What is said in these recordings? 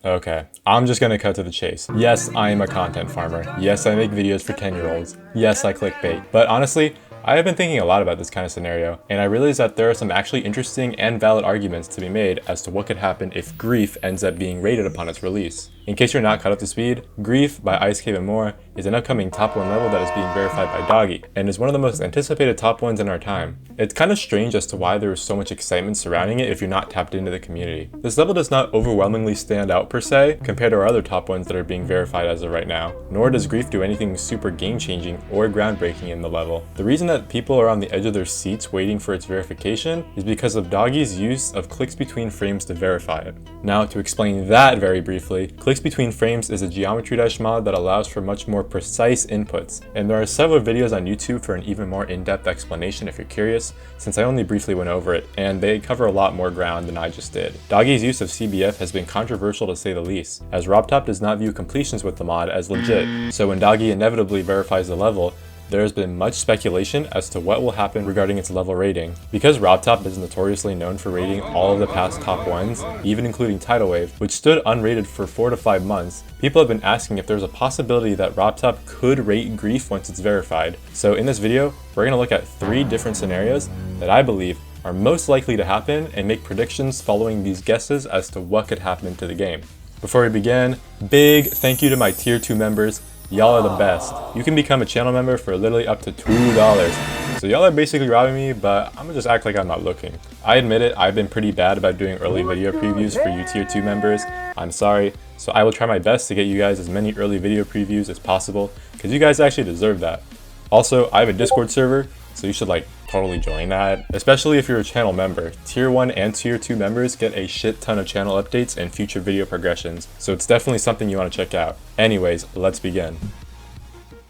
Okay, I'm just gonna cut to the chase. Yes, I am a content farmer. Yes, I make videos for 10-year-olds. Yes, I clickbait. But honestly, I have been thinking a lot about this kind of scenario, and I realized that there are some actually interesting and valid arguments to be made as to what could happen if Grief ends up being rated upon its release. In case you're not caught up to speed, Grief by Ice Cave and More is an upcoming top 1 level that is being verified by Doggie, and is one of the most anticipated top 1s in our time. It's kind of strange as to why there is so much excitement surrounding it if you're not tapped into the community. This level does not overwhelmingly stand out per se, compared to our other top 1s that are being verified as of right now, nor does Grief do anything super game-changing or groundbreaking in the level. The reason that people are on the edge of their seats waiting for its verification is because of Doggie's use of clicks between frames to verify it. Now, to explain that very briefly, clicks between frames is a geometry dash mod that allows for much more precise inputs, and there are several videos on YouTube for an even more in-depth explanation if you're curious, since I only briefly went over it, and they cover a lot more ground than I just did. Doggie's use of CBF has been controversial to say the least, as robtop does not view completions with the mod as legit, so when Doggie inevitably verifies the level, there has been much speculation as to what will happen regarding its level rating. Because robtop is notoriously known for rating all of the past top 1s, even including Tidal Wave, which stood unrated for 4 to 5 months, people have been asking if there's a possibility that robtop could rate Grief once it's verified. So in this video, we're going to look at 3 different scenarios that I believe are most likely to happen and make predictions following these guesses as to what could happen to the game. Before we begin, big thank you to my tier 2 members. Y'all are the best. You can become a channel member for literally up to $2. So y'all are basically robbing me, but I'm gonna just act like I'm not looking. I admit it, I've been pretty bad about doing early video previews for you tier 2 members. I'm sorry. So I will try my best to get you guys as many early video previews as possible, because you guys actually deserve that. Also, I have a Discord server, so you should totally join that, especially if you're a channel member. Tier 1 and tier 2 members get a shit ton of channel updates and future video progressions, so it's definitely something you want to check out. Anyways, let's begin.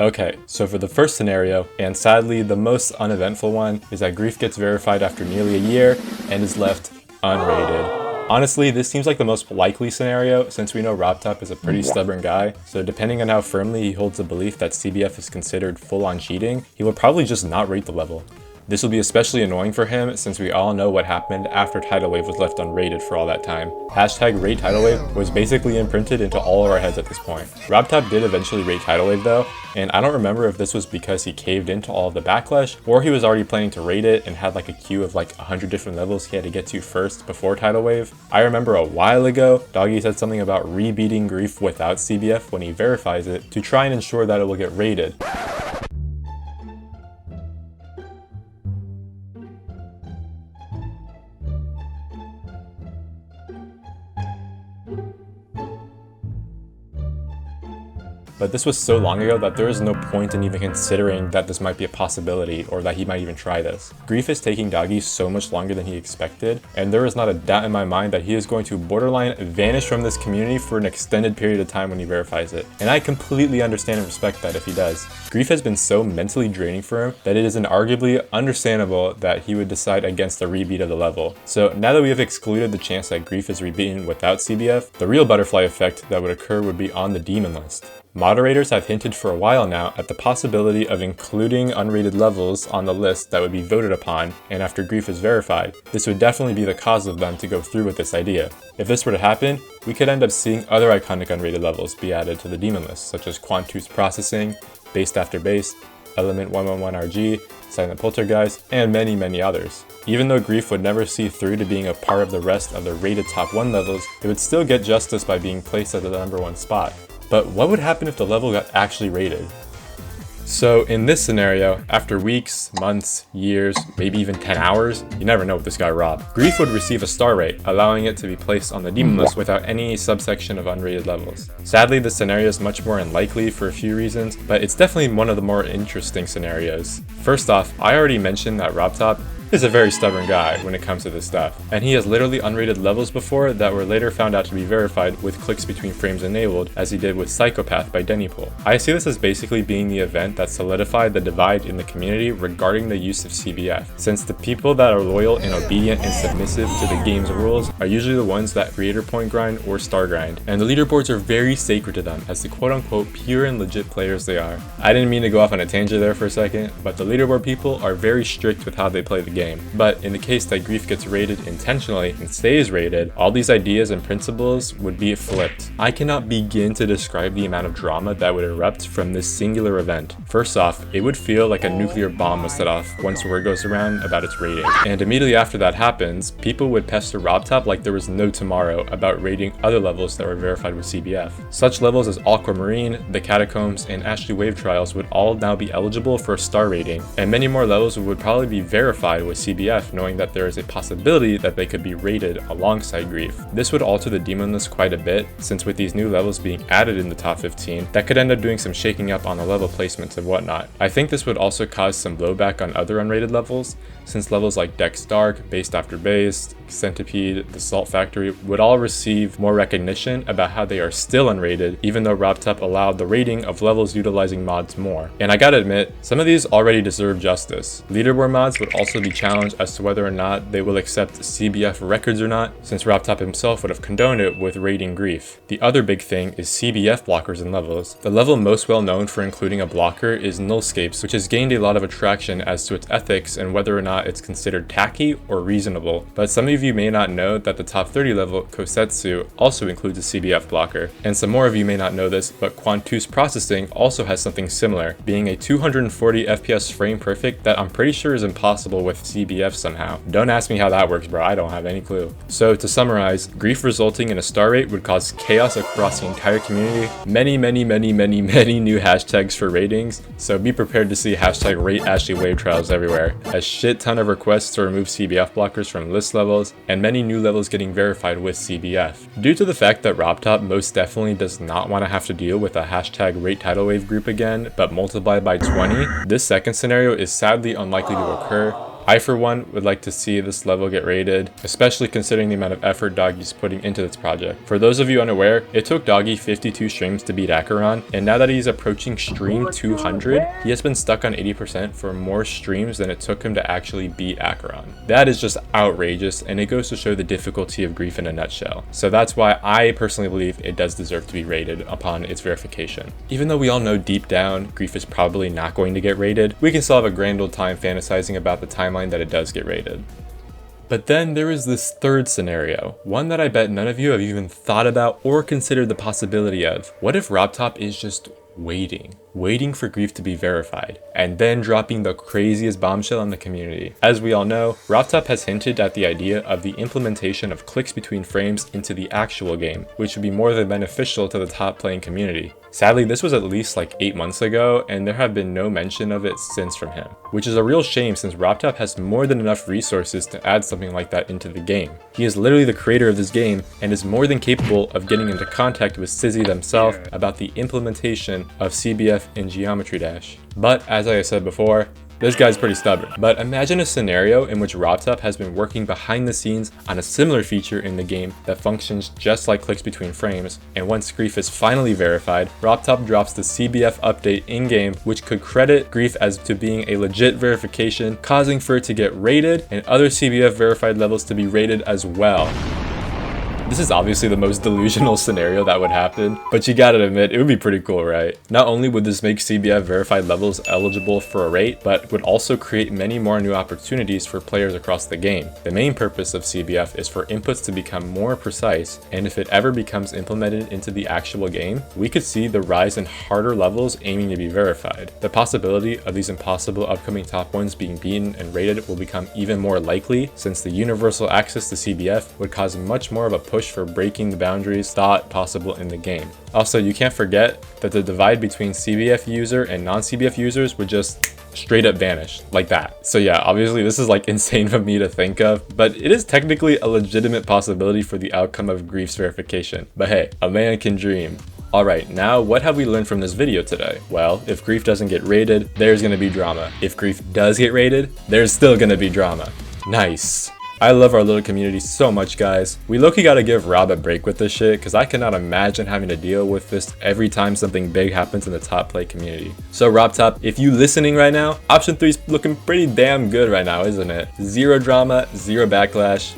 Okay, so for the first scenario, and sadly the most uneventful one, is that Grief gets verified after nearly a year and is left unrated. Honestly, this seems like the most likely scenario since we know robtop is a pretty stubborn guy, so depending on how firmly he holds the belief that CBF is considered full-on cheating, he will probably just not rate the level. This will be especially annoying for him since we all know what happened after Tidal Wave was left unrated for all that time. Hashtag rate Tidal Wave was basically imprinted into all of our heads at this point. robtop did eventually rate Tidal Wave though, and I don't remember if this was because he caved into all of the backlash or he was already planning to rate it and had a queue of 100 different levels he had to get to first before Tidal Wave. I remember a while ago, Doggie said something about rebeating Grief without CBF when he verifies it to try and ensure that it will get rated. But this was so long ago that there is no point in even considering that this might be a possibility or that he might even try this. Grief is taking Doggie so much longer than he expected, and there is not a doubt in my mind that he is going to borderline vanish from this community for an extended period of time when he verifies it. And I completely understand and respect that if he does. Grief has been so mentally draining for him that it is inarguably understandable that he would decide against the rebeat of the level. So now that we have excluded the chance that Grief is rebeaten without CBF, the real butterfly effect that would occur would be on the demon list. Moderators have hinted for a while now at the possibility of including unrated levels on the list that would be voted upon, and after Grief is verified, this would definitely be the cause of them to go through with this idea. If this were to happen, we could end up seeing other iconic unrated levels be added to the demon list, such as Quantus Processing, Based After Base, Element 111RG, Silent Poltergeist, and many others. Even though Grief would never see through to being a part of the rest of the rated top 1 levels, it would still get justice by being placed at the number 1 spot. But what would happen if the level got actually rated? So in this scenario, after weeks, months, years, maybe even 10 hours, you never know with this guy Rob, Grief would receive a star rate, allowing it to be placed on the demon list without any subsection of unrated levels. Sadly, this scenario is much more unlikely for a few reasons, but it's definitely one of the more interesting scenarios. First off, I already mentioned that robtop is a very stubborn guy when it comes to this stuff, and he has literally unrated levels before that were later found out to be verified with clicks between frames enabled, as he did with Psychopath by Dennypool. I see this as basically being the event that solidified the divide in the community regarding the use of CBF, since the people that are loyal and obedient and submissive to the game's rules are usually the ones that creator point grind or star grind, and the leaderboards are very sacred to them as the quote-unquote pure and legit players they are. I didn't mean to go off on a tangent there for a second, but the leaderboard people are very strict with how they play the game. game. But in the case that Grief gets raided intentionally and stays raided, all these ideas and principles would be flipped. I cannot begin to describe the amount of drama that would erupt from this singular event. First off, it would feel like a nuclear bomb was set off once word goes around about its raiding. And immediately after that happens, people would pester RoBTop like there was no tomorrow about raiding other levels that were verified with CBF. Such levels as Aquamarine, the Catacombs, and Ashley Wave Trials would all now be eligible for a star rating, and many more levels would probably be verified with CBF, knowing that there is a possibility that they could be raided alongside Grief. This would alter the demon list quite a bit, since with these new levels being added in the top 15, that could end up doing some shaking up on the level placements and whatnot. I think this would also cause some blowback on other unrated levels, since levels like Dex Dark, Based After Based, Centipede, the Salt Factory would all receive more recognition about how they are still unrated, even though RoBTop allowed the rating of levels utilizing mods more. And I gotta admit, some of these already deserve justice. Leaderboard mods would also be challenged as to whether or not they will accept CBF records or not, since RoBTop himself would have condoned it with raiding Grief. The other big thing is CBF blockers and levels. The level most well known for including a blocker is Nullscapes, which has gained a lot of attraction as to its ethics and whether or not it's considered tacky or reasonable. But some of you may not know that the top 30 level Kosetsu also includes a CBF blocker. And some more of you may not know this, but Quantus processing also has something similar, being a 240 FPS frame perfect that I'm pretty sure is impossible with CBF somehow. Don't ask me how that works, bro, I don't have any clue. So to summarize, Grief resulting in a star rate would cause chaos across the entire community, many new hashtags for ratings, so be prepared to see hashtag rate Ashley Wave Trials everywhere, a shit ton of requests to remove CBF blockers from list levels, and many new levels getting verified with CBF. Due to the fact that RoBTop most definitely does not want to have to deal with a hashtag rate tidal wave group again, but multiplied by 20, this second scenario is sadly unlikely to occur. I for one would like to see this level get raided, especially considering the amount of effort Doggie's putting into this project. For those of you unaware, it took Doggie 52 streams to beat Acheron, and now that he's approaching stream 200, he has been stuck on 80% for more streams than it took him to actually beat Acheron. That is just outrageous, and it goes to show the difficulty of Grief in a nutshell. So that's why I personally believe it does deserve to be raided upon its verification. Even though we all know deep down Grief is probably not going to get raided, we can still have a grand old time fantasizing about the time that it does get raided. But then there is this third scenario, one that I bet none of you have even thought about or considered the possibility of. What if RoBTop is just waiting for Grief to be verified, and then dropping the craziest bombshell on the community? As we all know, RoBTop has hinted at the idea of the implementation of clicks between frames into the actual game, which would be more than beneficial to the top playing community. Sadly, this was at least like 8 months ago, and there have been no mention of it since from him, which is a real shame since RoBTop has more than enough resources to add something like that into the game. He is literally the creator of this game and is more than capable of getting into contact with Sizzy themselves about the implementation of CBF in Geometry Dash. But as I said before, this guy's pretty stubborn. But imagine a scenario in which RoBTop has been working behind the scenes on a similar feature in the game that functions just like clicks between frames, and once Grief is finally verified, RoBTop drops the CBF update in-game, which could credit Grief as to being a legit verification, causing for it to get raided and other CBF verified levels to be raided as well. This is obviously the most delusional scenario that would happen, but you gotta admit, it would be pretty cool, right? Not only would this make CBF verified levels eligible for a rate, but would also create many more new opportunities for players across the game. The main purpose of CBF is for inputs to become more precise, and if it ever becomes implemented into the actual game, we could see the rise in harder levels aiming to be verified. The possibility of these impossible upcoming top ones being beaten and rated will become even more likely, since the universal access to CBF would cause much more of a push for breaking the boundaries thought possible in the game. Also, you can't forget that the divide between CBF user and non-CBF users would just straight up vanish like that. So yeah, obviously this is like insane for me to think of, but it is technically a legitimate possibility for the outcome of Grief's verification. But hey, a man can dream. Alright, now what have we learned from this video today? Well, if Grief doesn't get raided, there's gonna be drama. If Grief does get raided, there's still gonna be drama. Nice. I love our little community so much, guys. We low-key gotta give Rob a break with this shit, because I cannot imagine having to deal with this every time something big happens in the top play community. So RoBTop, if you listening right now, option 3 is looking pretty damn good right now, isn't it? Zero drama, zero backlash.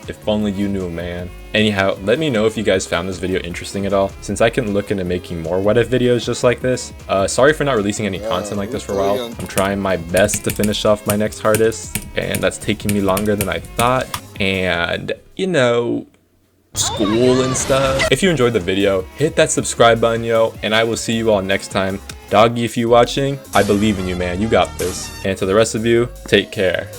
If only you knew, man. Anyhow, let me know if you guys found this video interesting at all, since I can look into making more what if videos just like this. Sorry for not releasing any content like this for a while. I'm trying my best to finish off my next hardest, and that's taking me longer than I thought. And, you know, school and stuff. If you enjoyed the video, hit that subscribe button, yo, and I will see you all next time. Doggy, if you watching, I believe in you, man. You got this. And to the rest of you, take care.